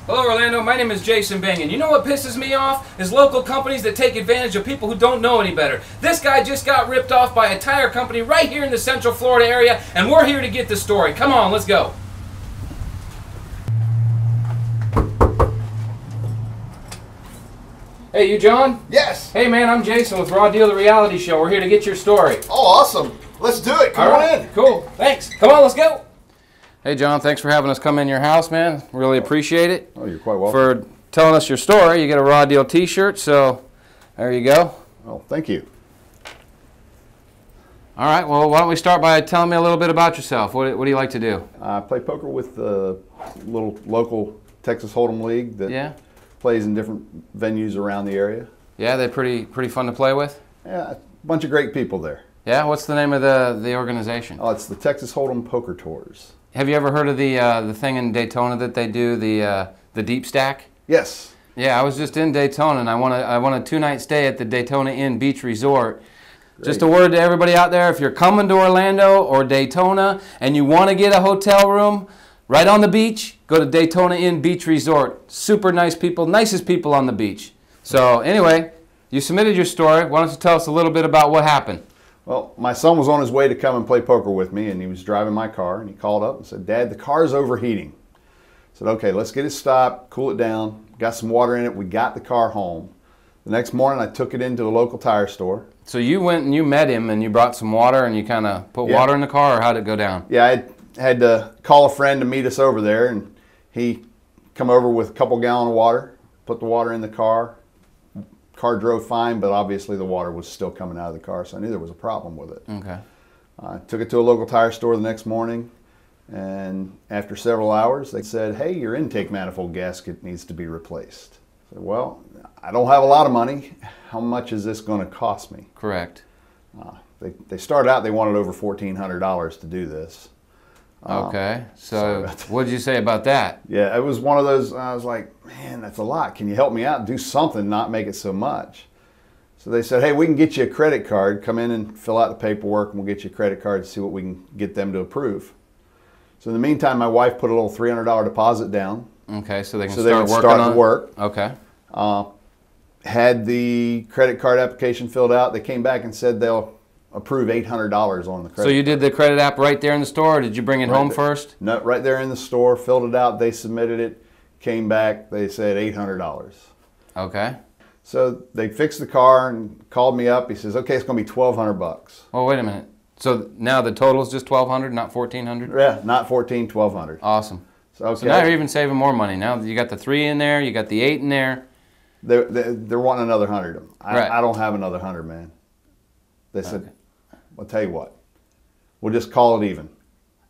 Hello Orlando, my name is Jason Bing, and you know what pisses me off? Is local companies that take advantage of people who don't know any better. This guy just got ripped off by a tire company right here in the Central Florida area, and we're here to get the story. Come on, let's go. Hey, you John? Yes. Hey man, I'm Jason with Raw Deal, the reality show. We're here to get your story. Oh, awesome. Let's do it. Come on in. Cool. Thanks. Come on, let's go. Hey John, thanks for having us come in your house, man. Really appreciate it. Oh, you're quite welcome. For telling us your story. You get a Raw Deal t-shirt, so there you go. Oh, thank you. All right, well, why don't we start by telling me a little bit about yourself. What do you like to do? I play poker with the little local Texas Hold'em League that plays in different venues around the area. Yeah, they're pretty fun to play with? Yeah, a bunch of great people there. Yeah, what's the name of the organization? Oh, it's the Texas Hold'em Poker Tours. Have you ever heard of the thing in Daytona that they do, the deep stack? Yes. Yeah, I was just in Daytona, and I want a 2-night stay at the Daytona Inn Beach Resort. Great. Just a word to everybody out there, if you're coming to Orlando or Daytona and you want to get a hotel room right on the beach, go to Daytona Inn Beach Resort. Super nice people, nicest people on the beach. So anyway, you submitted your story. Why don't you tell us a little bit about what happened? Well, my son was on his way to come and play poker with me, and he was driving my car, and he called up and said, "Dad, the car's overheating." I said, "Okay, let's get it stopped, cool it down, got some water in it." We got the car home. The next morning, I took it into a local tire store. So you went and you met him, and you brought some water, and you kind of put water in the car, or how'd it go down? Yeah, I had to call a friend to meet us over there, and he come over with a couple gallons of water, put the water in the car. Car drove fine, but obviously the water was still coming out of the car, so I knew there was a problem with it. Okay. I took it to a local tire store the next morning, and after several hours, they said, "Hey, your intake manifold gasket needs to be replaced." I said, "Well, I don't have a lot of money. How much is this going to cost me?" Correct. They started out, they wanted over $1,400 to do this. Okay, so what did you say about that? Yeah, it was one of those, I was like, man, that's a lot. Can you help me out and do something, not make it so much? So they said, hey, we can get you a credit card. Come in and fill out the paperwork, and we'll get you a credit card to see what we can get them to approve. So in the meantime, my wife put a little $300 deposit down. Okay, so they can start working on work. Okay. Had the credit card application filled out. They came back and said they'll approve $800 on the credit. So you did the credit app right there in the store, or did you bring it home first? No, right there in the store, filled it out, they submitted it, came back, they said $800. Okay. So they fixed the car and called me up. He says, okay, it's going to be $1,200. Oh, wait a minute. So now the total is just $1,200, not $1,400? Yeah, not $1,400, $1,200. Awesome. So, okay. So now you're even saving more money. Now you got the 3 in there, you got the 8 in there. They're wanting another 100. Right. I don't have another 100, man. They said, I'll tell you what, we'll just call it even.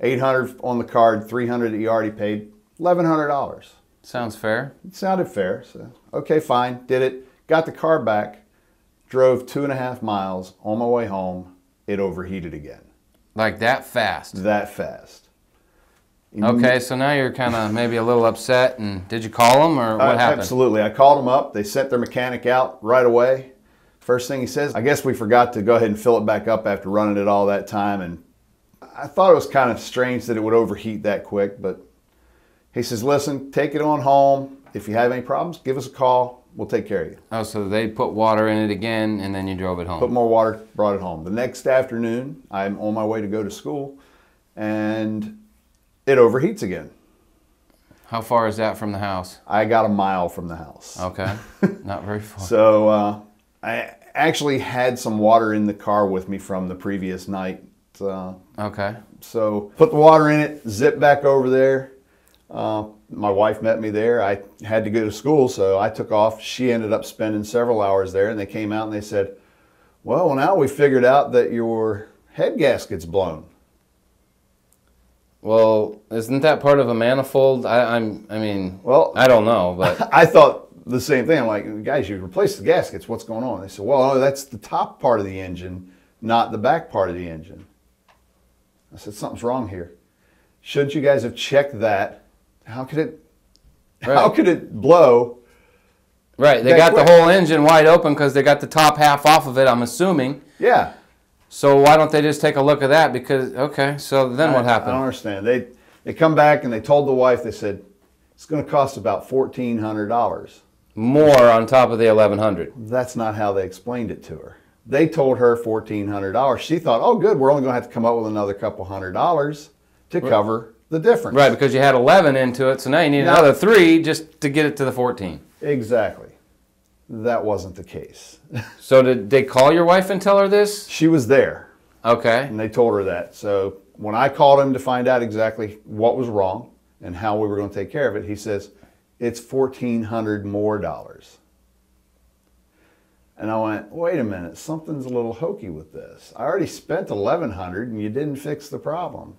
$800 on the card, $300 that you already paid, $1,100. Sounds fair. It sounded fair. So, okay, fine, did it. Got the car back, drove 2.5 miles. On my way home, it overheated again. Like that fast? That fast. Okay, so now you're kind of maybe a little upset. And did you call them, or what happened? Absolutely. I called them up. They sent their mechanic out right away. First thing he says, I guess we forgot to go ahead and fill it back up after running it all that time. And I thought it was kind of strange that it would overheat that quick, but he says, listen, take it on home. If you have any problems, give us a call. We'll take care of you. Oh, so they put water in it again, and then you drove it home. Put more water, brought it home. The next afternoon, I'm on my way to go to school, and it overheats again. How far is that from the house? I got a mile from the house. Okay, not very far. So I actually had some water in the car with me from the previous night. Okay. So put the water in it, zipped back over there. My wife met me there. I had to go to school, so I took off. She ended up spending several hours there, and they came out and they said, well, now we figured out that your head gasket's blown. Well, isn't that part of a manifold? I mean, well, I don't know, but I thought the same thing. I'm like, guys, you replaced the gaskets. What's going on? They said, well, no, that's the top part of the engine, not the back part of the engine. I said, something's wrong here. Shouldn't you guys have checked that? How could it blow? Right, they got the whole engine wide open because they got the top half off of it, I'm assuming. Yeah. So why don't they just take a look at that? Because, okay, so then what happened? I don't understand. They come back and they told the wife, they said, It's going to cost about $1,400. More on top of the $1,100. That's not how they explained it to her. They told her $1,400. She thought, oh, good, we're only going to have to come up with another couple $100 to cover the difference. Right, because you had 11 into it, so now you need another 3 just to get it to the 14. Exactly. That wasn't the case. So did they call your wife and tell her this? She was there. Okay. And they told her that. So when I called him to find out exactly what was wrong and how we were going to take care of it, he says, it's $1,400 more. And I went, wait a minute, something's a little hokey with this. I already spent $1,100 and you didn't fix the problem.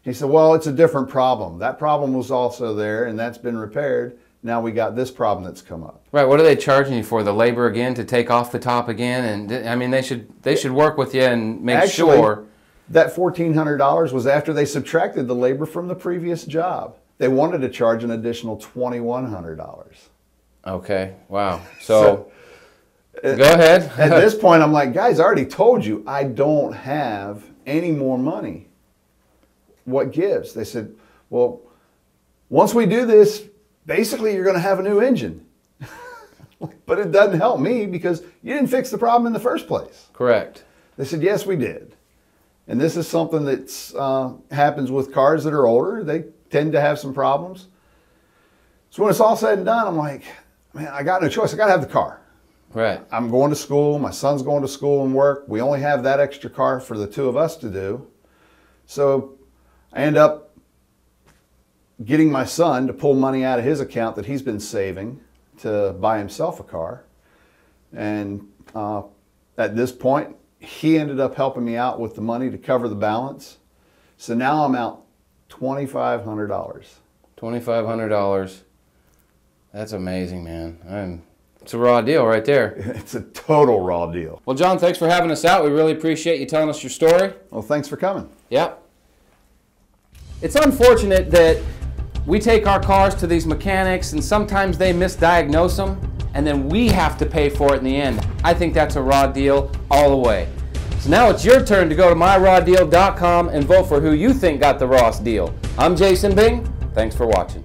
He said, well, it's a different problem. That problem was also there and that's been repaired. Now we got this problem that's come up. Right, what are they charging you for? The labor again to take off the top again? And I mean, they should work with you and make sure. That $1,400 was after they subtracted the labor from the previous job. They wanted to charge an additional $2,100. Okay, wow. So go ahead. At this point, I'm like, guys, I already told you I don't have any more money. What gives? They said, well, once we do this, basically you're going to have a new engine. But it doesn't help me because you didn't fix the problem in the first place. Correct. They said, yes, we did. And this is something that happens with cars that are older. They tend to have some problems. So when it's all said and done, I'm like, man, I got no choice. I got to have the car. Right. I'm going to school. My son's going to school and work. We only have that extra car for the two of us to do. So I end up getting my son to pull money out of his account that he's been saving to buy himself a car. And at this point, he ended up helping me out with the money to cover the balance. So now I'm out $2,500. $2,500. That's amazing, man. It's a raw deal right there. It's a total raw deal. Well, John, thanks for having us out. We really appreciate you telling us your story. Well, thanks for coming. Yep. It's unfortunate that we take our cars to these mechanics and sometimes they misdiagnose them and then we have to pay for it in the end. I think that's a raw deal all the way. So now it's your turn to go to myrawdeal.com and vote for who you think got the rawest deal. I'm Jason Bing. Thanks for watching.